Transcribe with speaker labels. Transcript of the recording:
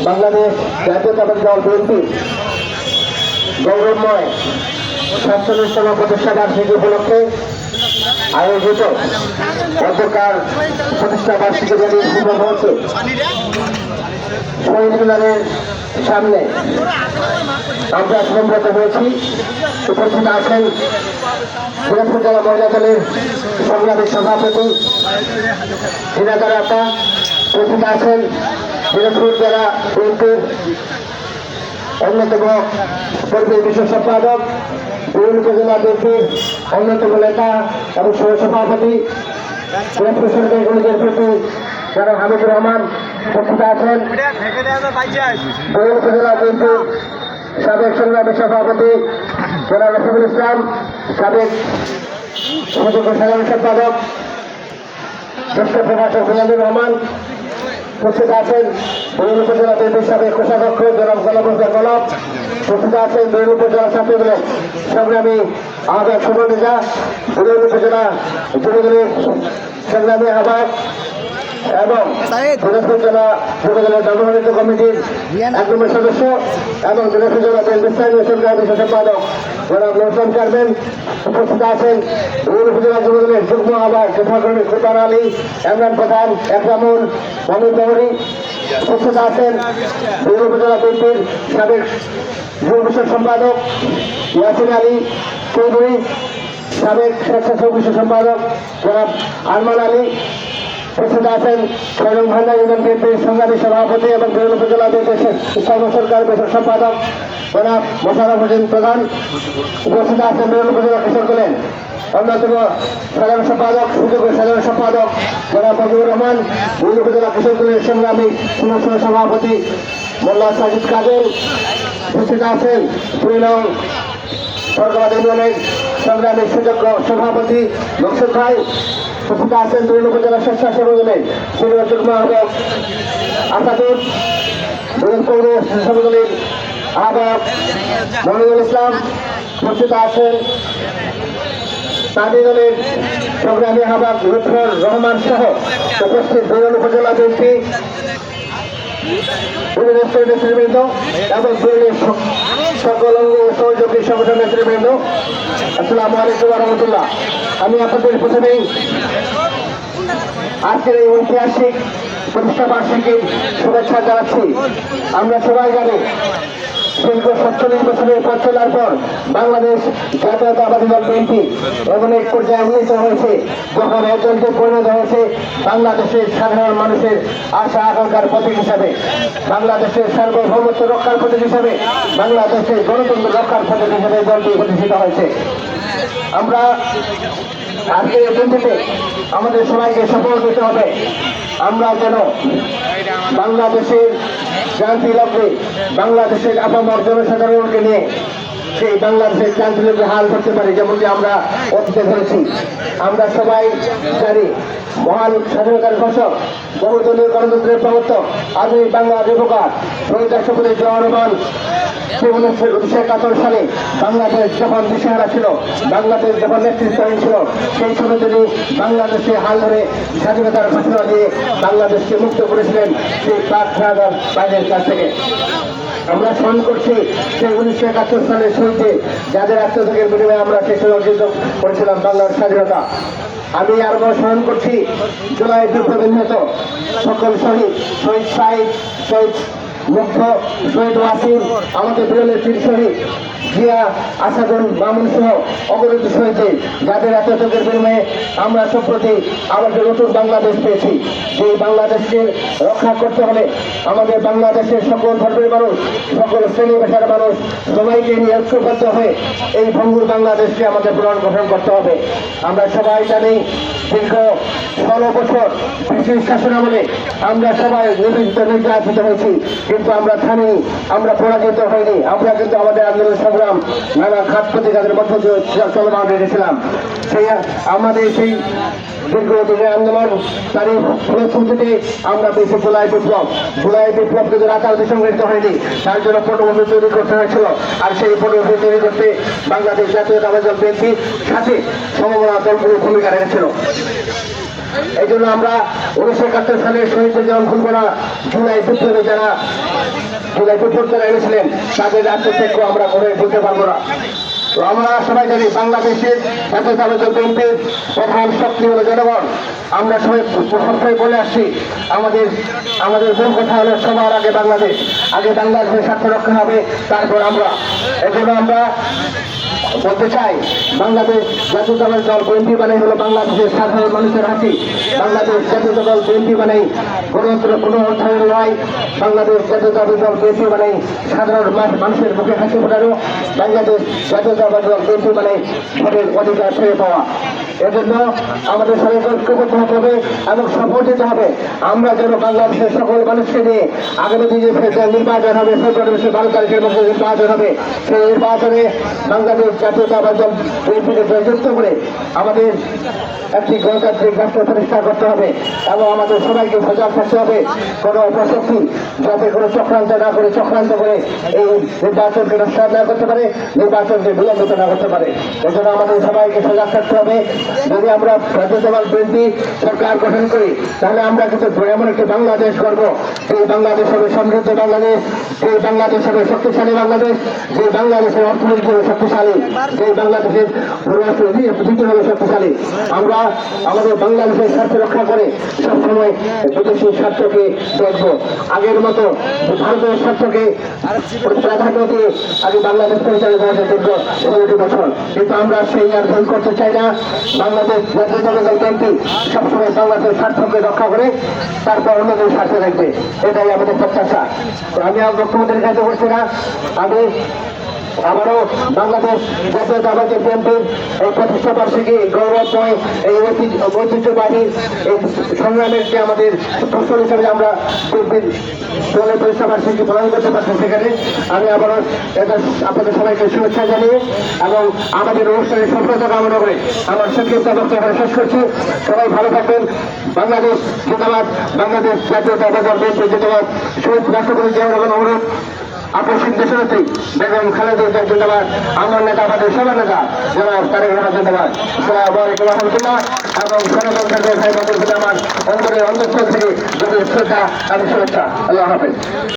Speaker 1: বাংলাদেশ জাতীয়তাবাদী দল বিএনপি গৌরবময় ৪৭তম প্রতিষ্ঠা বার্ষিকী উপলক্ষে আয়োজিত অধ্যকার প্রতিষ্ঠা বার্ষিকী র্যালির শুভ মুহূর্তে শহীদ মিনারের সামনে আমরা সমবেত হয়েছি। উপস্থিত আছেন দিনাজপুর জেলা মহিলা দলের সংগ্রামী সভাপতি ঝিনাদার আপা, উপস্থিত আছেন দিনাজপুর জেলা বিএনপির অন্যতম কর্মী বিশেষ সম্পাদক, বিভিন্ন উপজেলা বিএনপির অন্যতম নেতা এবং সহ সভাপতি দিনাজপুর সরকারি কলেজের প্রতি যারা হামিদুর রহমান, উপস্থিত আছেন বিভিন্ন উপজেলা বিএনপির সাবেক সংগ্রামী সভাপতি জনাব রফিকুল ইসলাম, সাবেক সুযোগ্য সাধারণ সম্পাদক জ্যেষ্ঠ প্রশাসক মিজানুর রহমান, উপস্থিত আছেন বিভিন্ন উপজেলা বিএনপির সাবেক কোষাধ্যক্ষ জনাব গোলাম গোলাপ, উপস্থিত আছেন বিভিন্ন উপজেলা ছাত্রদলের সংগ্রামী আহ্বায়ক সুমন রেজা, বিভিন্ন উপজেলা যুবদলের সংগ্রামী আহ্বায়ক এবং দিনাজপুর জেলা যুবদলের নবনির্বাচিত কমিটির ১ নম্বর সদস্য এবং দিনাজপুর জেলা বিএনপির স্থানীয় সংগ্রামী সম্পাদক জনাব নৌসান চেয়ারম্যান, উপস্থিত আছেন বিভিন্ন উপজেলা যুবদলের যুগ্ম আহ্বায়ক যথাক্রমে সুলতান আলী, ইমরান প্রধান, একরামুল, মমিন দৌরি, উপস্থিত আছেন বিভিন্ন উপজেলা বিএনপির সাবেক যুব বিষয়ক সম্পাদক ইয়াসিন আলী চৌধুরী, সাবেক স্বেচ্ছাসেবক বিষয় সম্পাদক জনাব আরমান আলী, উপস্থিত আছেন সৈরং ভান্ডার ইউনিয়ন বিএনপির সংগ্রামী সভাপতি এবং বিভিন্ন উপজেলা বিএনপির সর্বসরকার বিষয়ক সম্পাদক জনাব মোশাররফ হোসেন প্রধান, উপস্থিত আছেন বিভিন্ন উপজেলা কৃষক দলের অন্যতম সাধারণ সম্পাদক সুযোগ্য সাধারণ সম্পাদক জনাব মজিবুর রহমান, বিভিন্ন উপজেলা কৃষক দলের সংগ্রামী সহ সভাপতি মোল্লা সাজিদ কাদের, উপস্থিত আছেন ২ নং সরকার ইউনিয়নের সংগ্রামী সুযোগ্য সভাপতি মকসুদ ভাই, উপস্থিত আছেন বিভিন্ন উপজেলা স্বেচ্ছাসেবক দলের সিনিয়র যুগ্ম আহ্বায়ক আসাদুর, দলের আহ্বায়ক মনিরুল ইসলাম, উপস্থিত আছেন তাঁতি দলের সংগ্রামী আহ্বায়ক লুৎফর রহমান সহ উপস্থিত বিভিন্ন উপজেলা বিএনপি নেতৃবৃন্দ এবং সকল সহযোগী সংগঠন নেতৃবৃন্দ, আসসালামু আলাইকুম ওয়া রাহমাতুল্লাহ। আমি আপনাদের প্রথমেই আজকের এই ঐতিহাসিক প্রতিষ্ঠা বার্ষিকীর শুভেচ্ছা জানাচ্ছি। আমরা সবাই জানি দীর্ঘ ৪৭ বছরের পথ চলার পর বাংলাদেশ জাতীয়তাবাদী দল বিএনপি এমন এক পর্যায়ে উন্নীত হয়েছে যখন এজেন্টে পরিণত হয়েছে বাংলাদেশের সাধারণ মানুষের আশা আকাঙ্ক্ষার প্রতীক হিসাবে, বাংলাদেশের সার্বভৌমত্ব রক্ষার প্রতীক হিসাবে, বাংলাদেশের গণতন্ত্র রক্ষার প্রতীক হিসাবে দলটি প্রতিষ্ঠিত হয়েছে। আমরা আজকের এই দিনটিতে আমাদের সবাইকে শপথ নিতে হবে আমরা যেন বাংলাদেশের ক্রান্তি লক্ষ্যে বাংলাদেশের আপামর জনসাধারণকে নিয়ে সেই বাংলাদেশের ক্রান্তি লক্ষ্যে হাল ধরতে পারি, যেমনটি আমরা অতীতে ধরেছি। আমরা সবাই জানি মহান স্বাধীনতার ঘোষক, বহুদলীয় গণতন্ত্রের প্রবর্তক, আধুনিক বাংলা যুবকার শহীদ রাষ্ট্রপতি জিয়াউর রহমান 1971 সালে বাংলাদেশ যখন দিশেহারা ছিল, বাংলাদেশ যখন নেতৃত্বহীন ছিল, সেই সময় তিনি বাংলাদেশে হাল ধরে স্বাধীনতার ঘোষণা দিয়ে বাংলাদেশকে মুক্ত করেছিলেন সেই পাক খানাদার বাইরের কাছ থেকে। আমরা স্মরণ করছি সেই 1971 সালের শহীদে যাদের আত্মত্যাগের বিনিময়ে আমরা সেই সময় অর্জিত করেছিলাম বাংলার স্বাধীনতা। আমি আরো স্মরণ করছি জুলাই বিপ্লবে নিহত সকল শহীদ, শহীদ সাইদ, শহীদ মুগ্ধ, শহীদ ওয়াসিম, আমাদের প্রিয় নেত্রীর শহীদ জিয়া, আসাদুল মামুন সহ অগণিত শহীদদের যাদের আত্মত্যাগের বিনিময়ে আমরা সম্প্রতি আমাদের নতুন বাংলাদেশ পেয়েছি। সেই বাংলাদেশকে রক্ষা করতে হলে আমাদের বাংলাদেশের সকল ধর্মের মানুষ, সকল শ্রেণী পেশার মানুষ সবাইকে নিয়ে ঐক্যবদ্ধ হয়ে এই ভঙ্গুর বাংলাদেশকে আমাদের পুনর্গঠন করতে হবে। আমরা সবাই জানি দীর্ঘ 16 বছর ব্রিটিশ শাসনামলে আমরা সবাই নির্যাতিত হয়েছি, কিন্তু আমরা থামিনি, আমরা পরাজিত হয়নি। আমরা কিন্তু আমাদের আন্দোলন সংগ্রাম নানা ঘাত প্রতিঘাতের মধ্য দিয়ে চলমান রেখেছিলাম। সেই আমাদের সেই দীর্ঘদিনের আন্দোলন তারই ফলশ্রুতিতে আমরা পেয়েছি জুলাই বিপ্লব। জুলাই বিপ্লব কিন্তু রাতারাতি সংগঠিত হয়নি, তার জন্য পটভূমি তৈরি করতে হয়েছিল। আর সেই পটভূমি তৈরি করতে বাংলাদেশ জাতীয়তাবাদী দল বিএনপির সাথে সমমনা দলগুলোর ভূমিকা রেখেছিল। এই জন্য আমরা 1971 সালের শহীদদের যেমন ভুলব না, জুলাই বিপ্লবে যারা এনেছিলেন তাদের আত্মত্যাগ আমরা করে বলতে পারবো না। তো আমরা সবাই জানি বাংলাদেশের জাতীয়তাবাদী বিএনপির প্রধান শক্তি হলো জনগণ। আমরা সবাই বলে আসছি, আমাদের মূল কথা হলো সবার আগে বাংলাদেশ, আগে বাংলাদেশের স্বার্থ রক্ষা হবে, তারপর আমরা। এজন্য আমরা বলতে চাই, বাংলাদেশ জাতীয়তাবাদী দল বিএনপি মানে হলো বাংলাদেশের সাধারণ মানুষের হাসি। বাংলাদেশ জাতীয়তাবাদী দল বিএনপি মানে গণতন্ত্র কোনো অর্থায়ন নয়। বাংলাদেশ জাতীয়তাবাদী দল বিএনপি মানে সাধারণ মানুষের মুখে হাসি ফোটানো। বাংলাদেশ জাতীয়তাবাদী দল বিএনপি মানে ভোটের অধিকার ফিরে পাওয়া। এজন্য আমাদের সবাইকে ঐক্যবদ্ধ হতে হবে এবং শপথ নিতে হবে, আমরা যেন বাংলাদেশের সকল মানুষকে নিয়ে আগামী দিনে নির্বাচন হবে, ফেব্রুয়ারি 12 তারিখের মধ্যে নির্বাচন হবে। সেই নির্বাচনে বাংলাদেশ জাতীয়তাবাদী দল বিএনপিকে জয়যুক্ত করে আমাদের একটি গণতান্ত্রিক রাষ্ট্র প্রতিষ্ঠা করতে হবে এবং আমাদের সবাইকে সজাগ থাকতে হবে, কোনো অপশক্তি যাতে কোনো চক্রান্ত করে এই নির্বাচনকে নষ্ট না করতে পারে, নির্বাচনকে বিলম্বিত না করতে পারে। এজন্য আমাদের সবাইকে সজাগ থাকতে হবে। যদি আমরা জাতীয়তাবাদী বিএনপি সরকার গঠন করি, তাহলে আমরা কিন্তু এমন একটি বাংলাদেশ করবো, সেই বাংলাদেশ হবে সমৃদ্ধ বাংলাদেশ, সেই বাংলাদেশ হবে শক্তিশালী বাংলাদেশ, যে বাংলাদেশের অর্থনীতি হবে শক্তিশালী, সেই বাংলাদেশের দিকে হবে শক্তিশালী। আমরা আমাদের বাংলাদেশের স্বার্থ রক্ষা করে সবসময় বিদেশি স্বার্থকে দেখবো। আগের মতো ভারতের স্বার্থকে প্রাধান্য দিয়ে আগে বাংলাদেশ পরিচালিত হয়েছে দীর্ঘ 17 বছর, কিন্তু আমরা সেই আর ভুল করতে চাই না। বাংলাদেশ জাতীয়তাবাদী দল বিএনপি সবসময় বাংলাদেশের স্বার্থকে রক্ষা করে তারপর অন্যদের স্বার্থে রাখবে, এটাই আমাদের প্রত্যাশা। আমি আর মুখ্যমন্ত্রীর কাছে করছি না, আমি আবারও বাংলাদেশ জাতীয়তাবাদী বিএনপির এই প্রতিষ্ঠা বার্ষিকী গৌরবময় এই ঐতিহ্যবাহী এই সংগ্রামের যে আমাদের ফসল হিসেবে আমরা দলের প্রতিষ্ঠা বার্ষিকী পালন করতে পারছি, সেখানে আমি আবারও আপনাদের সবাইকে শুভেচ্ছা জানিয়ে এবং আমাদের অনুষ্ঠানের সফলতা কামনা করে আমার সংক্ষিপ্ত বক্তব্য শেষ করছি। সবাই ভালো থাকবেন। বাংলাদেশ জিন্দাবাদ, বাংলাদেশ জাতীয়তাবাদী দল বিএনপি জিন্দাবাদ। শহীদ রাষ্ট্রপতি জিয়াউর রহমান অনুরোধ, আপসীন দেশনেত্রী বেগম খালেদা জিয়া জিন্দাবাদ, আমার নেতা আমাদের সবার নেতা জনাব তারেক রহমান জিন্দাবাদ। আসসালামু আলাইকুম ওয়া রাহমাতুল্লাহ। এবং সনাতন ভাই বোনদের প্রতি আমার অন্তরের অন্তঃস্থল থেকে গভীর শ্রদ্ধা এবং শুভেচ্ছা। আল্লাহ হাফেজ।